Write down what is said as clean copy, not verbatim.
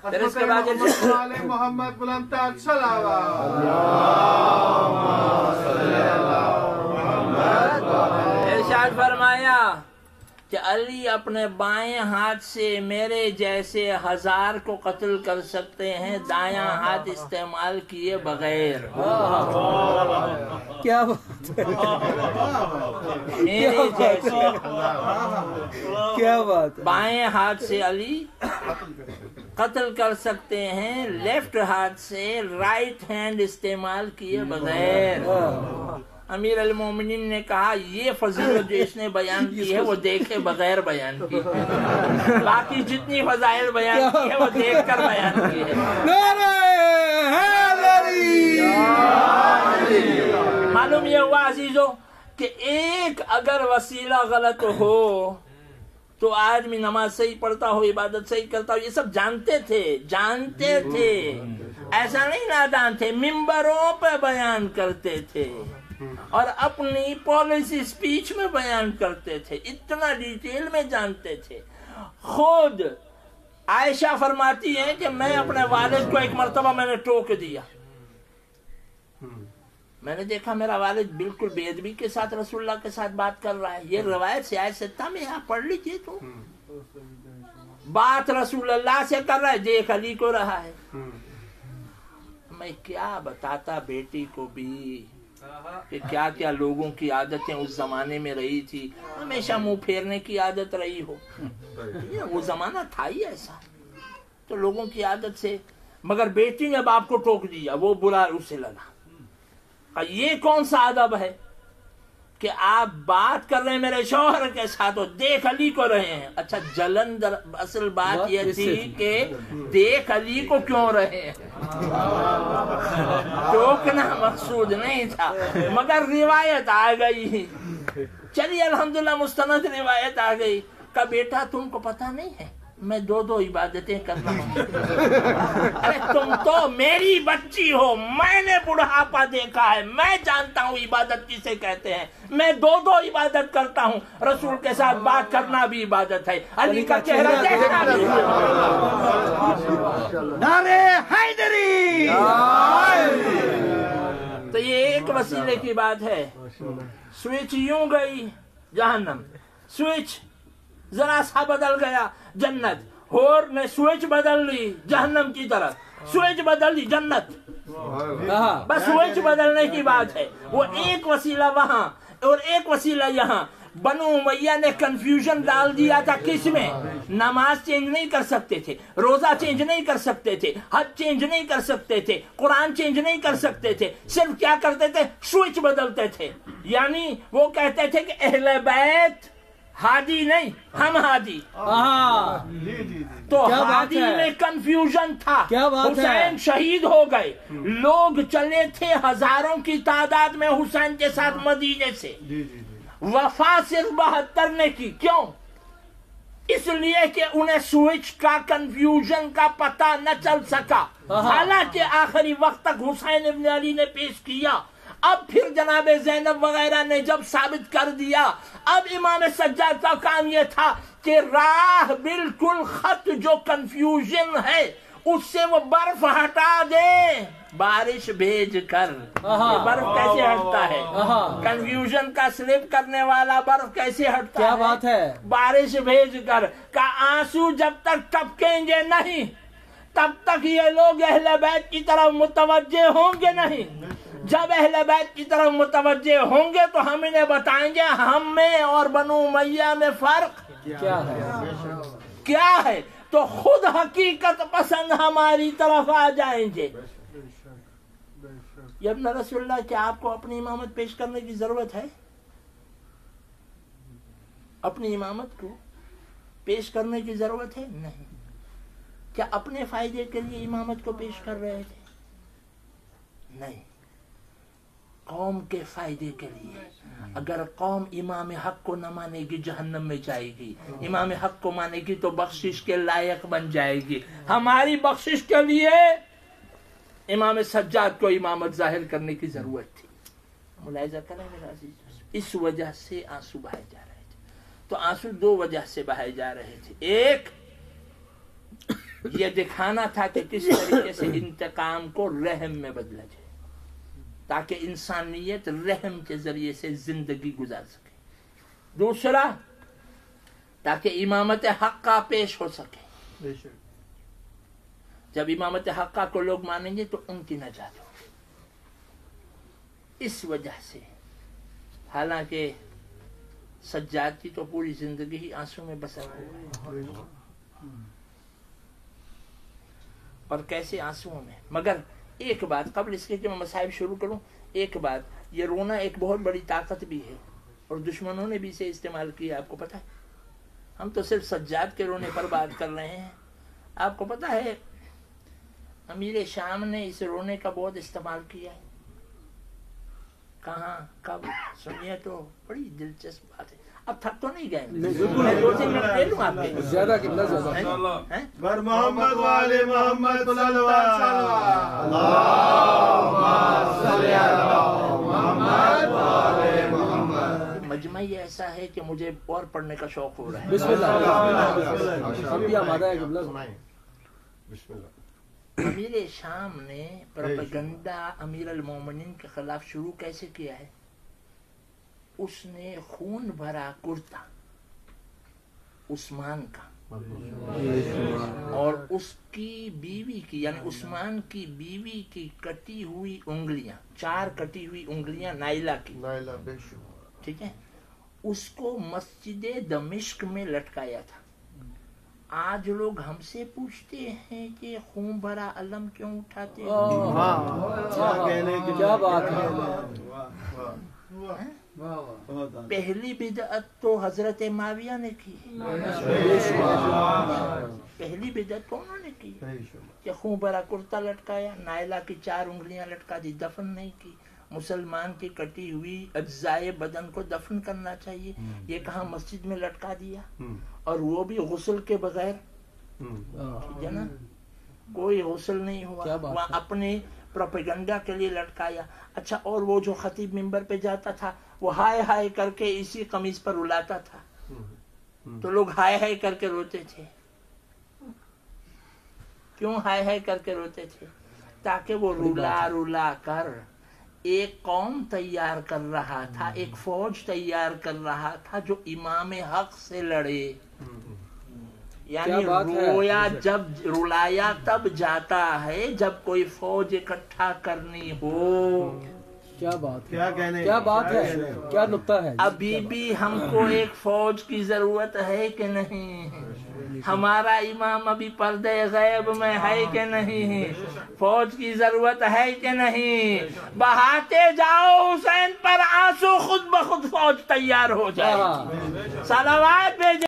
پھر اس کے بعد محمد بلند تر صلوات ارشاد فرمایا کہ علی اپنے بائیں ہاتھ سے میرے جیسے 1000 کو قتل کر سکتے ہیں دایاں ہاتھ استعمال کیے بغیر. کیا بات ہے، میرے جیسے کیا بات ہے. بائیں ہاتھ سے علی قتل کر سکتے ہیں لیفٹ ہاتھ سے رائٹ ہینڈ استعمال کیے بغیر. امیر المومنین نے کہا یہ فضیلت جو اس نے بیان کی ہے وہ دیکھے بغیر بیان کی ہے، باقی جتنی فضائل بیان کی ہے وہ دیکھ کر بیان کی ہے. نعرہ حیدری. معلوم یہ ہوا عزیزو کہ ایک اگر وسیلہ غلط ہو تو آدمی نماز صحیح پڑھتا ہو، عبادت صحیح کرتا ہو. یہ سب جانتے تھے، ایسا نہیں نادان تھے، ممبروں پہ بیان کرتے تھے اور اپنی پالیسی اسپیچ میں بیان کرتے تھے، اتنا ڈیٹیل میں جانتے تھے. خود عائشہ فرماتی ہیں کہ میں اپنے والد کو ایک مرتبہ میں نے ٹوک دیا. میں نے دیکھا میرا والد بالکل بے ادبی کے ساتھ رسول اللہ کے ساتھ بات کر رہا ہے. یہ روایت سیاہ ستہ میں یہاں پڑھ لیجیے تو بات رسول اللہ سے کر رہا ہے، دیکھ علی کو رہا ہے. میں کیا بتاتا بیٹی کو بھی کہ کیا کیا لوگوں کی عادتیں اس زمانے میں رہی تھی. ہمیشہ منہ پھیرنے کی عادت رہی ہو، وہ زمانہ تھا ہی ایسا تو لوگوں کی عادت سے. مگر بیٹی نے باپ کو ٹوک دیا، وہ برا اسے لگا. یہ کون سا ادب ہے کہ آپ بات کر رہے ہیں میرے شوہر کے ساتھ اور دیکھ علی کو رہے ہیں. اچھا جلندر اصل بات یہ تھی کہ دیکھ علی کو کیوں رہے ہیں، ٹوکنا مقصود نہیں تھا مگر روایت آ گئی. چلیے الحمدللہ مستند روایت آ گئی کہ بیٹا تم کو پتہ نہیں ہے میں 2 عبادتیں کرتا ہوں. ارے تم تو میری بچی ہو، میں نے بڑھاپا دیکھا ہے، میں جانتا ہوں عبادت کسے کہتے ہیں. میں 2 عبادت کرتا ہوں، رسول کے ساتھ بات کرنا بھی عبادت ہے، علی کا چہرہ دیکھنا بھی. نعرہ حیدری. تو یہ ایک وسیلے کی بات ہے. سوئچ یوں گئی جہنم، سوئچ ذرا سا بدل گیا جنت، اور نے سوئچ بدل لی جہنم کی طرف، سوئچ بدل لی جنت. بس سوئچ بدلنے کی بات ہے. وہ ایک وسیلہ وہاں اور ایک وسیلہ یہاں. بنو امیہ نے کنفیوژن ڈال دیا تھا کس میں؟ نماز چینج نہیں کر سکتے تھے، روزہ چینج نہیں کر سکتے تھے، حج چینج نہیں کر سکتے تھے، قرآن چینج نہیں کر سکتے تھے. صرف کیا کرتے تھے؟ سوئچ بدلتے تھے. یعنی وہ کہتے تھے کہ اہل بیت ہادی نہیں، ہم ہادی. تو ہادی میں کنفیوژن تھا. حسین شہید ہو گئے، لوگ چلے تھے ہزاروں کی تعداد میں حسین کے ساتھ مدینے سے. وفا صرف 72 نے کی. کیوں؟ اس لیے کہ انہیں سوئچ کا کنفیوژن کا پتہ نہ چل سکا. حالانکہ آخری وقت تک حسین ابن علی نے پیش کیا. اب پھر جناب زینب وغیرہ نے جب ثابت کر دیا، اب امام سجاد کا کام یہ تھا کہ راہ بالکل خط جو کنفیوژن ہے اس سے وہ برف ہٹا دے، بارش بھیج کر. یہ برف کیسے ہٹتا ہے؟ کنفیوژن کا سلپ کرنے والا برف کیسے ہٹتا ہے؟ کیا بات ہے؟ بارش بھیج کر. کا آنسو جب تک ٹپکیں گے نہیں تب تک یہ لوگ اہل بیت کی طرف متوجہ ہوں گے نہیں. جب اہل بیت کی طرف متوجہ ہوں گے تو ہم انہیں بتائیں گے ہم میں اور بنو امیہ میں فرق کیا ہے. تو خود حقیقت پسند ہماری طرف آ جائیں گے. یا ابن رسول اللہ، کیا آپ کو اپنی امامت پیش کرنے کی ضرورت ہے؟ اپنی امامت کو پیش کرنے کی ضرورت ہے؟ نہیں. کیا اپنے فائدے کے لیے امامت کو پیش کر رہے تھے؟ نہیں، قوم کے فائدے کے لیے. اگر قوم امام حق کو نہ مانے گی جہنم میں جائے گی، امام حق کو مانے گی تو بخشش کے لائق بن جائے گی. ہماری بخشش کے لیے امام سجاد کو امامت ظاہر کرنے کی ضرورت تھی. ملاحظہ کریں میرا عزیز، اس وجہ سے آنسو بہائے جا رہے تھے. تو آنسو 2 وجہ سے بہائے جا رہے تھے. ایک یہ دکھانا تھا کہ کس طریقے سے انتقام کو رحم میں بدلا جائے تاکہ انسانیت رحم کے ذریعے سے زندگی گزار سکے. دوسرا تاکہ امامت حقہ پیش ہو سکے. جب امامت حقہ کو لوگ مانیں گے تو ان کی نجات ہو. اس وجہ سے حالانکہ سجاد کی تو پوری زندگی ہی آنسو میں بسر ہوا ہے اور کیسے آنسوؤں میں. مگر ایک بات قبل اس کے کہ میں مصائب شروع کروں، ایک بات، یہ رونا ایک بہت بڑی طاقت بھی ہے اور دشمنوں نے بھی اسے استعمال کیا. آپ کو پتہ ہے ہم تو صرف سجاد کے رونے پر بات کر رہے ہیں. آپ کو پتہ ہے امیر شام نے اس رونے کا بہت استعمال کیا ہے. کہاں کب سنیے تو بڑی دلچسپ بات ہے. اب تھک تو نہیں گئے؟ میں 2-3 منٹ دے لوں آپ کے زیادہ کتنا زیادہ بر محمد والے محمد مجمع یہ ایسا ہے کہ مجھے اور پڑھنے کا شوق ہو رہا ہے. بسم اللہ. ہم بھی آمادہ ہے قبلہ. بسم اللہ. امیر شام نے پروپیگنڈا امیر المومنین کے خلاف شروع کیسے کیا ہے؟ اس نے خون بھرا کرتا عثمان کا اور اس کی بیوی کی یعنی عثمان کی بیوی کی کٹی ہوئی انگلیاں، 4 کٹی ہوئی انگلیاں نائلہ کی، ٹھیک ہے، اس کو مسجد دمشق میں لٹکایا تھا. آج لوگ ہم سے پوچھتے ہیں کہ خون بھرا علم کیوں اٹھاتے ہیں؟ کیا بات ہے. پہلی بدعت تو حضرت معاویہ نے کی، پہلی بدعت تو انہوں نے کی کہ خون بھرا کرتا لٹکایا، نائلہ کی 4 انگلیاں لٹکا دی، دفن نہیں کی. مسلمان کی کٹی ہوئی اجزائے بدن کو دفن کرنا چاہیے، یہ کہاں مسجد میں لٹکا دیا، اور وہ بھی غسل کے بغیر. ٹھیک ہے نا، کوئی غسل نہیں ہوا، وہاں اپنے پروپیگنڈا کے لیے لٹکایا. اچھا، اور وہ جو خطیب منبر پہ جاتا تھا وہ ہائے ہائے کر کے اسی قمیض پر رلاتا تھا، تو لوگ ہائے ہائے کر کے روتے تھے. کیوں ہائے ہائے کر کے روتے تھے؟ تاکہ وہ رلا رلا کر ایک قوم تیار کر رہا تھا، ایک فوج تیار کر رہا تھا جو امام حق سے لڑے. یعنی رویا جب رلایا تب جاتا ہے جب کوئی فوج اکٹھا کرنی ہو. کیا بات ہے، کیا بات ہے، کیا نقطہ ہے. ابھی بھی ہم کو ایک فوج کی ضرورت ہے کہ نہیں؟ ہمارا امام ابھی پردے غیب میں ہے کہ نہیں؟ فوج کی ضرورت ہے کہ نہیں؟ بہاتے جاؤ حسین پر آنسو، خود بخود فوج تیار ہو جائے. صلوات بھیجے.